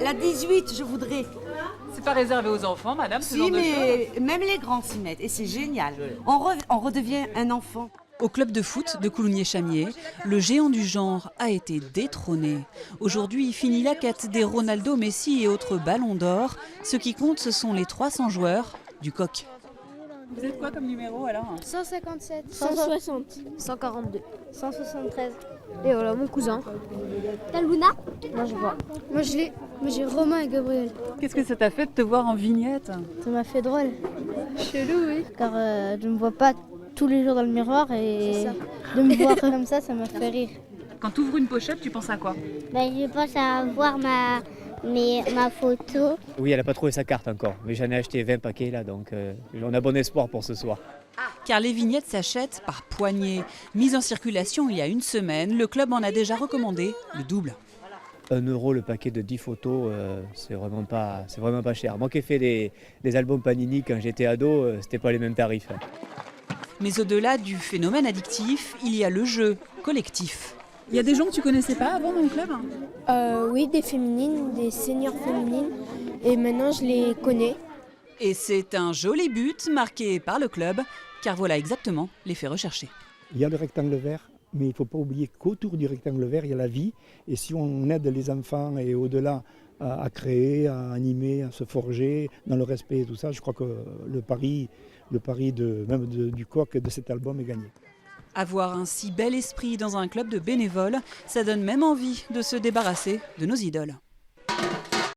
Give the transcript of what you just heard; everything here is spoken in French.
la 18, je voudrais. C'est pas réservé aux enfants, madame, ce Si, genre de choses? mais même les grands s'y mettent et c'est génial. On redevient un enfant. Au club de foot de Coulommiers-Chamiers, le géant du genre a été détrôné. Aujourd'hui, il finit la quête des Ronaldo, Messi et autres ballons d'or. Ce qui compte, ce sont les 300 joueurs du coq. Vous êtes quoi comme numéro alors? 157, 160, 142, 173. Et voilà, mon cousin. T'as Luna? Non, je vois. Moi, je l'ai. Moi, j'ai Romain et Gabriel. Qu'est-ce que ça t'a fait de te voir en vignette? Ça m'a fait drôle. Chelou, oui. Car je ne me vois pas tous les jours dans le miroir et de me voir comme ça m'a fait rire. Quand tu ouvres une pochette, tu penses à quoi? Je pense à voir ma photo. Oui, elle n'a pas trouvé sa carte encore, mais j'en ai acheté 20 paquets là, donc on a bon espoir pour ce soir. Car les vignettes s'achètent par poignées. Mise en circulation il y a une semaine, le club en a déjà recommandé le double. 1 € le paquet de 10 photos, c'est vraiment pas cher. Moi qui ai fait des albums Panini quand j'étais ado, c'était pas les mêmes tarifs. Mais au-delà du phénomène addictif, il y a le jeu collectif. Il y a des gens que tu connaissais pas avant dans le club? Oui, des féminines, des seniors féminines. Et maintenant, je les connais. Et c'est un joli but marqué par le club, car voilà exactement l'effet recherché. Il y a le rectangle vert, mais il ne faut pas oublier qu'autour du rectangle vert, il y a la vie. Et si on aide les enfants et au-delà à créer, à animer, à se forger, dans le respect et tout ça, je crois que le pari du coq de cet album est gagné. Avoir un si bel esprit dans un club de bénévoles, ça donne même envie de se débarrasser de nos idoles.